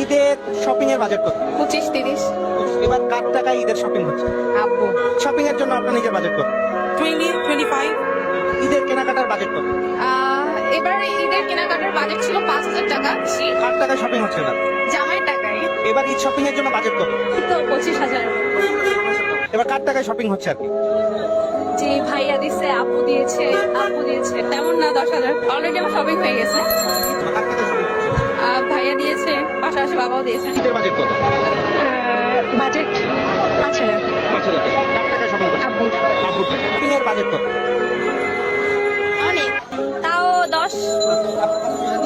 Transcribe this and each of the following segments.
ঈদের শপিং এর বাজেট কত? 25-30। এবার কার টাকায় ঈদের শপিং হচ্ছে? আব্বু। শপিং এর জন্য আপনার নিজের বাজেট কত? 20-25। ঈদের কেনাকাটার বাজেট কত? এবার ঈদের কেনাকাটার বাজেট ছিল 5,000 টাকা। কার টাকায় শপিং হচ্ছে না? জামাইয়ের টাকায় এবার ঈদ শপিং এর জন্য বাজেট কত? তো 25,000। এবার কার টাকায় শপিং হচ্ছে আর কি? যে ভাইয়া দিছে, আপু দিয়েছে, তেমন না 10,000। অলরেডি আমার শপিং হয়ে গেছে। কার টাকায় শপিং হচ্ছে? ভাইয়া দিয়েছে, পাশাপাশি বাবাও দিয়েছে। ঈদের বাজেট কত? বাজেট 5,000। 5,000 টাকা। কার টাকায় শপিং হচ্ছে? আব্বু। আব্বুর টাকা। শপিং এর বাজেট কত? অনেক, তাও 10।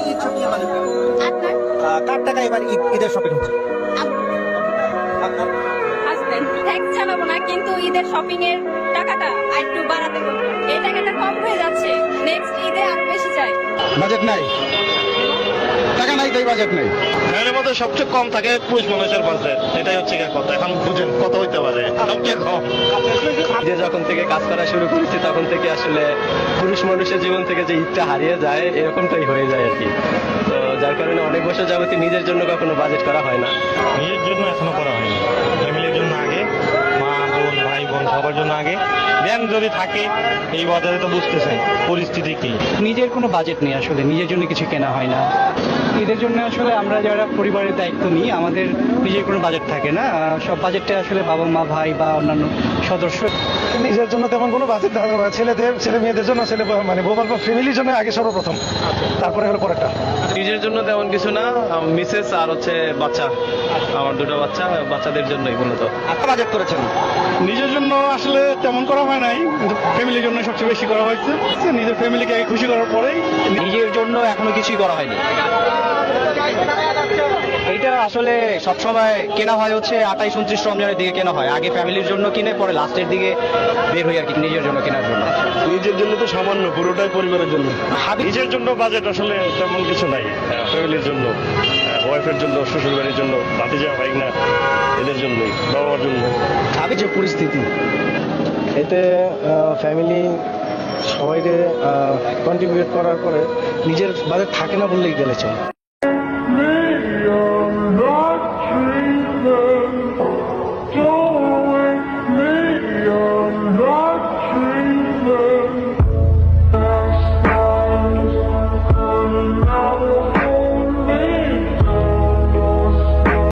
ঈদ শপিং এর বাজেট কত? আপনার কার টাকায় এবার ঈদের শপিং হচ্ছে? আপনার হাজবেন্ড। থ্যাঙ্কস জানাবো না, কিন্তু ঈদের শপিং এর টাকাটা আরেকটু বাড়াতে বলবো। এই টাকাটা কম হয়ে যাচ্ছে, নেক্সট ঈদে আরো বেশি চাই। বাজেট নাই, টাকা নাই তাই বাজেট নাই। এর মধ্যে সবচেয়ে কম থাকে পুরুষ মানুষের বাজেট, এটাই হচ্ছে গিয়ে কথা। এখন বুঝেন কত হইতে পারে সবচেয়ে কম। যে যখন থেকে কাজ করা শুরু করেছি তখন থেকে আসলে পুরুষ মানুষের জীবন থেকে যে ঈদটা হারিয়ে যায় এরকমটাই হয়ে যায় আর কি। তো যার কারণে অনেক বছর যাবতীয় নিজের জন্য কখনো বাজেট করা হয় না। নিজের জন্য এখনো করা হয়নি, ফ্যামিলির জন্য আগে, মা বোন ভাই বোন সবার জন্য আগে, ব্যাংক যদি থাকে। এই বাজারে তো বুঝতেছেন পরিস্থিতি কি। নিজের কোনো বাজেট নেই, আসলে নিজের জন্য কিছু কেনা হয় না। ঈদের জন্য আসলে আমরা যারা পরিবারের দায়িত্ব নিই, আমাদের নিজের কোনো বাজেট থাকে না। সব বাজেটটা আসলে বাবা মা ভাই বা অন্যান্য সদস্য। নিজের জন্য তেমন কোনো বাজেট থাকে না। ছেলে মেয়েদের জন্য, মানে বউ বা ফ্যামিলির জন্য আগে সর্বপ্রথম, তারপরে হলো পরেরটা। নিজের জন্য তেমন কিছু না, মিসেস আর হচ্ছে বাচ্চা, আমার দুটো বাচ্চাদের জন্যই মূলত। আপনার বাজেট করেছেন? নিজের জন্য আসলে তেমন করা হয় নাই, কিন্তু ফ্যামিলির জন্য সবচেয়ে বেশি করা হয়েছে। নিজের ফ্যামিলিকে আগে খুশি করার পরেই নিজের জন্য এখনো কিছুই করা হয়নি। এটা আসলে সবসময় কেনা হয় হচ্ছে 28-29 রমজানের দিকে কেনা হয়। আগে ফ্যামিলির জন্য কিনে পরে লাস্টের দিকে বের হই আর কি নিজের জন্য কেনার জন্য। নিজের জন্য তো সামান্য, পুরোটাই পরিবারের জন্য। নিজের জন্য বাজেট আসলে তেমন কিছু নাই। ফ্যামিলির জন্য, ওয়াইফের জন্য, শ্বশুর বাড়ির জন্য, ভাতিজা ভাইগনা, এদের জন্যই, বাবার জন্য। আগে যে পরিস্থিতি, এতে ফ্যামিলি সবাইকে কন্ট্রিবিউট করার পরে নিজের বাজেট থাকে না বললেই গেলে চলে।